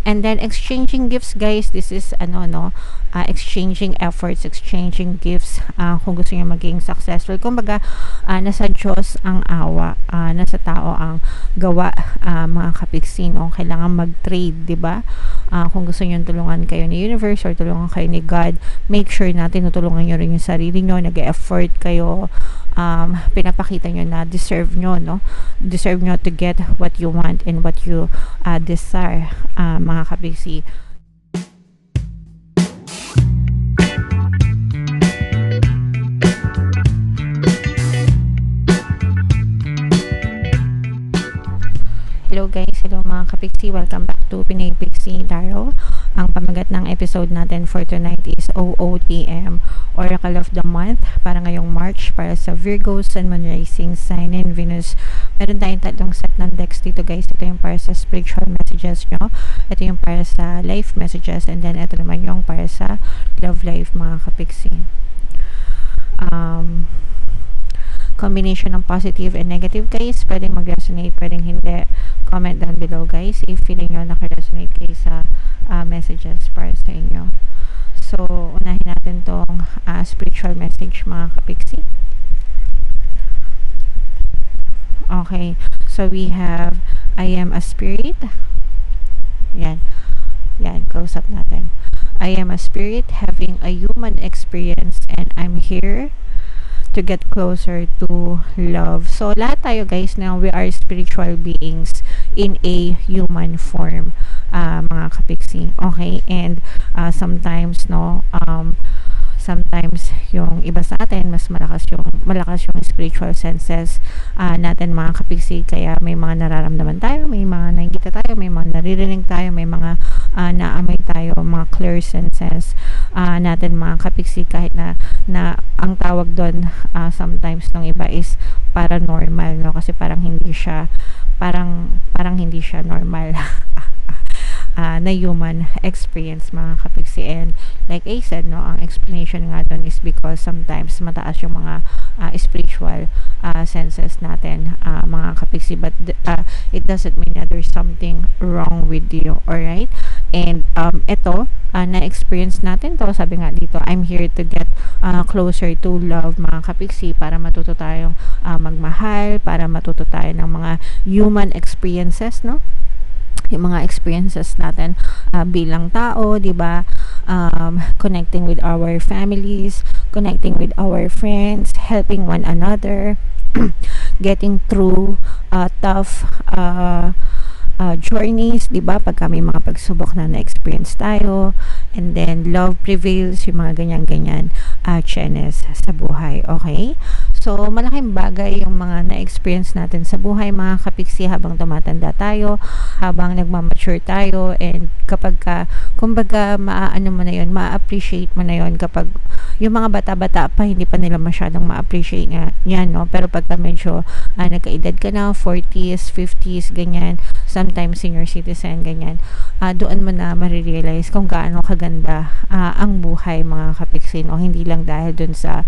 And then exchanging gifts, guys, this is ano no, exchanging efforts, exchanging gifts, kung gusto niyo maging successful. Kumbaga, nasa Diyos ang awa, nasa tao ang gawa, mga kapiksi, no? Kailangan mag-trade, di ba? Kung gusto niyo tulungan kayo ni universe or tulungan kayo ni God, make sure na tinutulungan niyo rin yung sarili niyo, nag-effort kayo, pinapakita nyo na deserve nyo, no? Deserve nyo to get what you want and what you desire, mga kapiksi. Hello guys, hello mga kapiksi, welcome back to Pinay Pixie Tarot. Ang pamagat ng episode natin for tonight is OOTM, Oracle of the Month, para ngayong March, para sa Virgo, Sun, Moon, Rising, Sign, and Venus. Meron tayong tatlong set ng decks dito guys. Ito yung para sa spiritual messages nyo, ito yung para sa life messages, and then ito naman yung para sa love life, mga kapiksi. Combination ng positive and negative guys, pwedeng mag-resonate, pwedeng hindi. Comment down below guys if feeling nyo naka-resonate kayo sa messages para sa inyo. So unahin natin tong spiritual message, mga kapiksi. Okay, so we have I am a spirit. Yan, close up natin. I am a spirit having a human experience and I'm here to get closer to love. So lahat tayo guys, now we are spiritual beings in a human form, mga kapiksi. Okay, and sometimes sometimes yung iba sa atin mas malakas yung spiritual senses natin, mga kapiksi, kaya may mga nararamdaman tayo, may mga nakikita tayo, may mga naririnig tayo, may mga naamoy tayo, mga clear senses natin, mga kapiksi, kahit na ang tawag doon sometimes ng iba is paranormal, no? Kasi parang hindi siya normal na human experience, mga kapiksi. And like I said, no, ang explanation nga doon is because sometimes mataas yung mga spiritual senses natin, mga kapiksi, but it doesn't mean that there's something wrong with you, alright? And ito, na-experience natin to, sabi nga dito, I'm here to get closer to love, mga kapiksi, para matuto tayong magmahal, para matuto tayo ng mga human experiences, no? Yung mga experiences natin bilang tao, di ba? Connecting with our families, connecting with our friends, helping one another, getting through tough journeys, di ba? Pagka may mga pagsubok na na-experience tayo, and then love prevails, yung mga ganyan-ganyan chenes sa buhay, okay? So, malaking bagay yung mga na-experience natin sa buhay, mga kapiksi, habang tumatanda tayo, habang nagmamature tayo, and kapag kumbaga, ma-appreciate mo na yun kapag yung mga bata-bata pa, hindi pa nila masyadong ma-appreciate yan, no? Pero pagka medyo nagkaedad ka na, 40s, 50s, ganyan, sometimes senior citizen, ganyan, doon mo na marirealize kung gaano kaganda ang buhay, mga kapiksi, no? Hindi lang dahil dun sa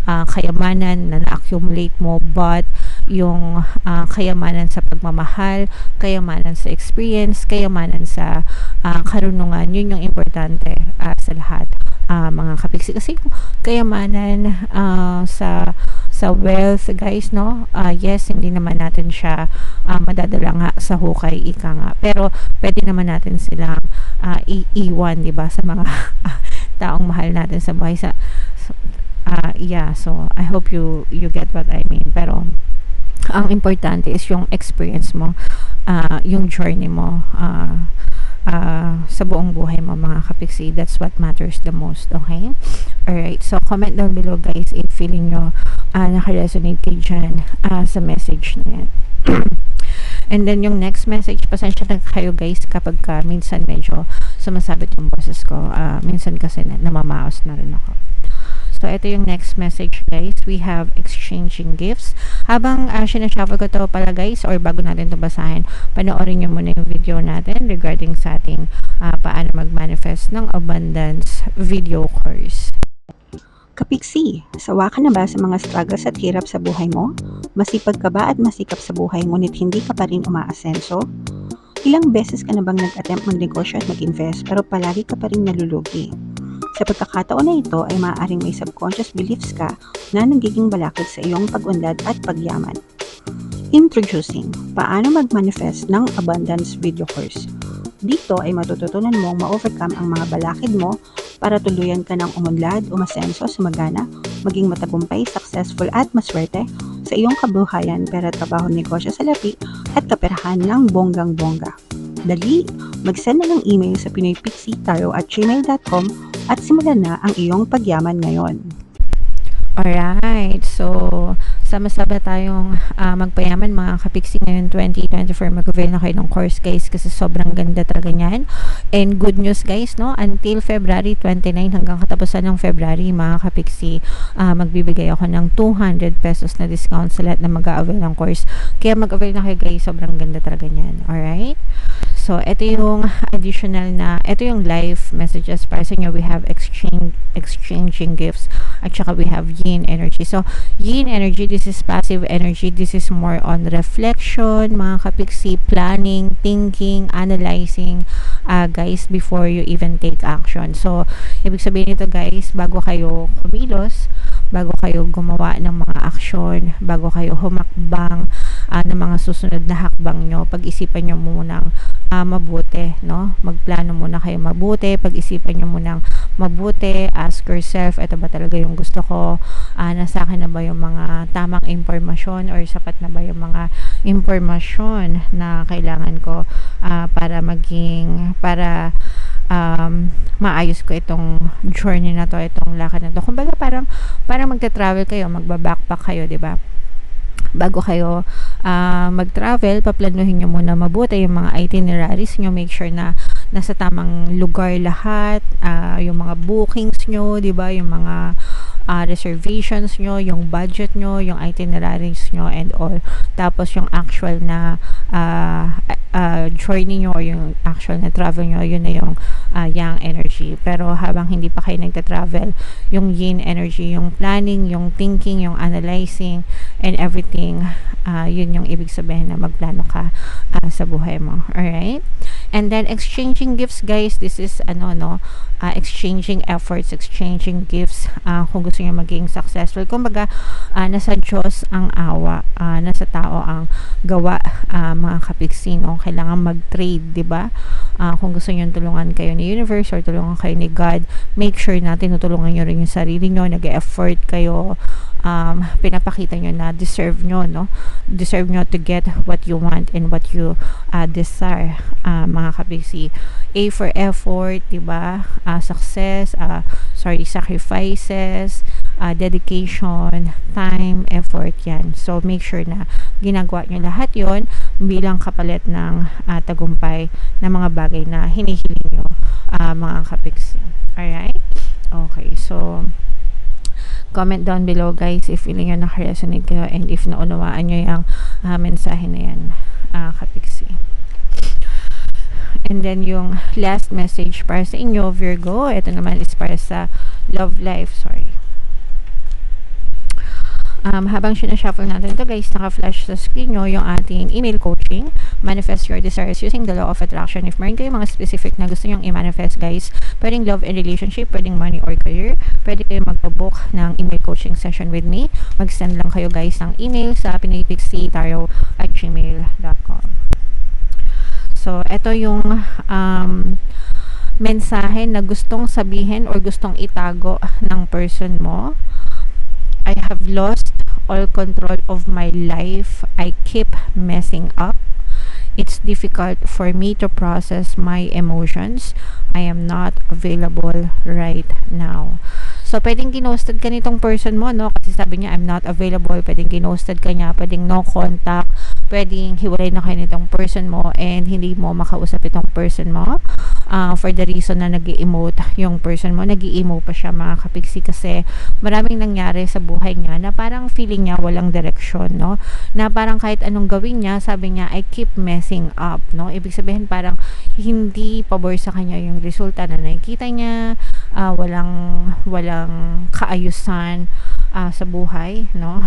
kayamanan na na-accumulate mo, but yung kayamanan sa pagmamahal, kayamanan sa experience, kayamanan sa karunungan, yun yung importante sa lahat, mga kapiksi. Kasi kayamanan sa wealth, guys, no? Yes, hindi naman natin siya madadala nga sa hukay, ika nga, pero pwede naman natin silang iiwan, di ba, sa mga taong mahal natin sa buhay. So I hope you get what I mean. Pero ang importante is yung experience mo, yung journey mo sa buong buhay mo, mga kapiksi. That's what matters the most, okay? Alright, so comment down below guys if feeling nyo naka-resonate kayo dyan sa message na yan. And then yung next message, pasensya na kayo guys kapag minsan medyo sumasabit yung boses ko, minsan kasi namamaos na rin ako. So, ito yung next message guys. We have exchanging gifts. Habang sinashuffle ko to pala guys, or bago natin ito basahin, panoorin nyo muna yung video natin regarding sa ating paano mag-manifest ng abundance video course. Kapiksi, sawa ka na ba sa mga struggles at hirap sa buhay mo? Masipag ka ba at masikap sa buhay ngunit hindi ka pa rin umaasenso? Ilang beses ka na bang nag-attempt magnegosyo at mag-invest pero palagi ka pa rin nalulugi? Sa pagkakataon na ito ay maaaring may subconscious beliefs ka na nagiging balakid sa iyong pag-unlad at pagyaman. Introducing, paano mag-manifest ng abundance video course. Dito ay matututunan mong ma-overcome ang mga balakid mo para tuluyan ka ng umunlad, umasenso, sumagana, maging matagumpay, successful at maswerte sa iyong kabuhayan, pera, trabaho, negosyo, salapi at kaperahan ng bonggang-bongga. Dali, mag-send na ng email sa pinoypixitaro@gmail.com at simulan na ang iyong pagyaman ngayon. Alright, so sama-sama tayong magpayaman mga kapiksi ngayon 2024. Mag-avail na kayo ng course guys kasi sobrang ganda talaga niyan. And good news guys, no? Until February 29 hanggang katapusan ng February mga kapiksi, magbibigay ako ng 200 pesos na discount sa lahat na mag-avail ng course. Kaya mag-avail na kayo guys, sobrang ganda talaga niyan. Alright? So, ito yung additional na, ito yung live messages para sa inyo. We have exchanging gifts at saka we have yin energy. So, yin energy, this is passive energy. This is more on reflection, mga kapiksi, planning, thinking, analyzing, guys, before you even take action. So, ibig sabihin nito guys, bago kayo kumilos, bago kayo gumawa ng mga aksyon, bago kayo humakbang ng mga susunod na hakbang nyo, pag-isipan nyo munang mabuti, no? Magplano muna kayo mabuti, pag-isipan nyo munang mabuti, ask yourself, ito ba talaga yung gusto ko? Nasa akin na ba yung mga tamang impormasyon or sapat na ba yung mga impormasyon na kailangan ko para maayos ko itong journey na to, itong lakad na to. Kumbaga parang magta-travel kayo, magba-backpack kayo, 'di ba? Bago kayo mag-travel, paplanuhin nyo muna mabuti yung mga itineraries nyo. Make sure na nasa tamang lugar lahat, yung mga bookings nyo, diba? Yung mga reservations nyo, yung budget nyo, yung itineraries nyo and all. Tapos yung actual na journey nyo or yung actual na travel nyo, yun na yung yang energy. Pero habang hindi pa kayo nagta-travel, yung yin energy, yung planning, yung thinking, yung analyzing and everything, yun yung ibig sabihin na magplano ka sa buhay mo. Alright? And then exchanging gifts guys, this is exchanging efforts, exchanging gifts kung gusto niyo maging successful. Kumbaga nasa Diyos ang awa, nasa tao ang gawa, mga kapiksi, no? Kailangan mag-trade, 'di ba? Kung gusto niyo tulungan kayo ni universe or tulungan kayo ni God, make sure na tinutulungan niyo rin yung sarili niyo, nag-e-effort kayo, pinapakita nyo na deserve nyo, no? Deserve nyo to get what you want and what you desire, mga kapiksi. A for effort, diba? Success, sacrifices, dedication, time, effort, yan. So, make sure na ginagawa nyo lahat yon bilang kapalit ng tagumpay na mga bagay na hinihiling nyo, mga kapiksi. Alright? Okay, so comment down below guys if feeling nyo nakaresonate kayo and if naunawaan nyo yung mensahe na yan, kapiksi. And then yung last message para sa inyo, Virgo, ito naman is para sa love life. Habang sinashuffle natin ito guys, naka-flash sa screen nyo yung ating email coaching, manifest your desires using the law of attraction. If meron kayo mga specific na gusto nyong i-manifest guys, pwedeng love and relationship, pwedeng money or career, pwede kayo magpa-book ng email coaching session with me. Mag-send lang kayo guys ng email sa pinoypixitaro@gmail.com. So, ito yung mensahe na gustong sabihin or gustong itago ng person mo. I have lost all control of my life. I keep messing up. It's difficult for me to process my emotions. I am not available right now. So, pwedeng ginosted ka nitong person mo, no? Kasi sabi niya, I'm not available. Pwedeng ginosted ka niya. Pwedeng no contact. Pwedeng hiwalay na kayo nitong person mo and hindi mo makausap itong person mo. For the reason na nag-i-emote yung person mo. Nag-i-emo pa siya, mga kapiksi, kasi maraming nangyari sa buhay niya na parang feeling niya walang direksyon, no? Na parang kahit anong gawin niya, sabi niya, I keep messing up, no? Ibig sabihin parang hindi pabor sa kanya yung resulta na nakikita niya, walang kaayusan, sa buhay, no?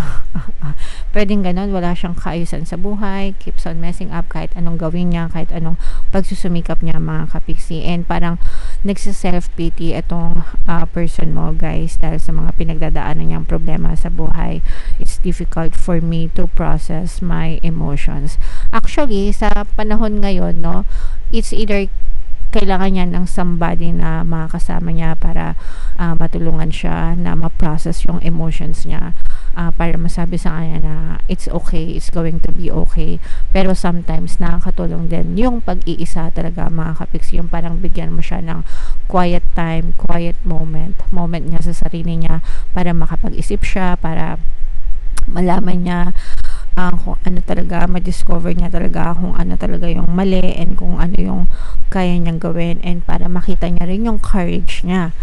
Pwedeng ganun, wala siyang kaayusan sa buhay, keeps on messing up kahit anong gawin niya, kahit anong pagsusumikap niya, mga kapiksi. And parang nagsa-self-pity itong person mo, guys, dahil sa mga pinagdadaanan niyang problema sa buhay. It's difficult for me to process my emotions. Actually, sa panahon ngayon, no, it's either kailangan niya ng somebody na makakasama niya para matulungan siya na ma-process yung emotions niya, para masabi sa kanya na it's okay, it's going to be okay. Pero sometimes nakakatulong din yung pag-iisa talaga, mga kapiksi, yung parang bigyan mo siya ng quiet time, quiet moment niya sa sarili niya para makapag-isip siya, para malaman niya kung ano talaga, ma-discover niya talaga kung ano talaga yung mali and kung ano yung kaya niyang gawin, and para makita niya rin yung courage niya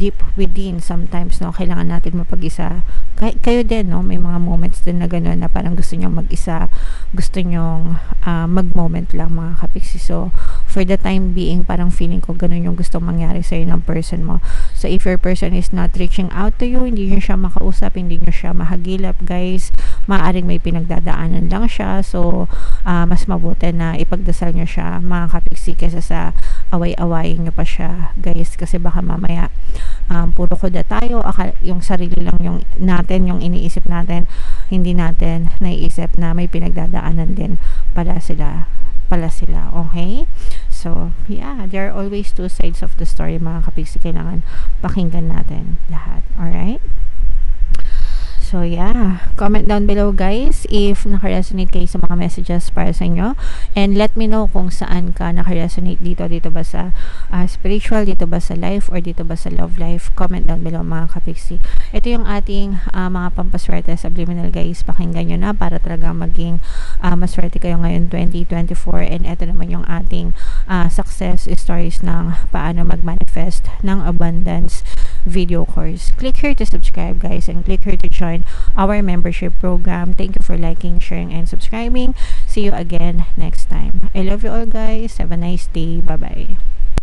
deep within. Sometimes, no, kailangan natin mapag-isa. Kayo din, no, may mga moments din na gano'n na parang gusto nyong mag-isa, gusto nyong mag-moment lang, mga kapiksi. So for the time being, parang feeling ko ganun yung gustong mangyari sa'yo ng person mo. So if your person is not reaching out to you, hindi nyo siya makausap, hindi nyo siya mahagilap, guys, maaaring may pinagdadaanan lang siya. So mas mabuti na ipagdasal nyo siya, mga kapiksi, kaysa sa away-awayin nyo pa siya, guys, kasi baka mamaya puro kuda tayo, yung sarili lang yung natin, yung iniisip natin, hindi natin naiisip na may pinagdadaanan din pala sila, okay? So yeah, there are always two sides of the story, mga kapiksi. Kailangan pakinggan natin lahat. Alright? So yeah, comment down below, guys, if naka-resonate kayo sa mga messages para sa inyo, and let me know kung saan ka naka-resonate dito ba sa spiritual, dito ba sa life, or dito ba sa love life. Comment down below, mga kapiksi. Ito yung ating mga pampaswerte subliminal, guys. Pakinggan nyo na para talaga maging maswerte kayo ngayon 2024. And ito naman yung ating success stories ng paano mag-manifest ng abundance video course. Click here to subscribe, guys, and click here to join our membership program. Thank you for liking, sharing, and subscribing. See you again next time. I love you all, guys. Have a nice day. Bye bye.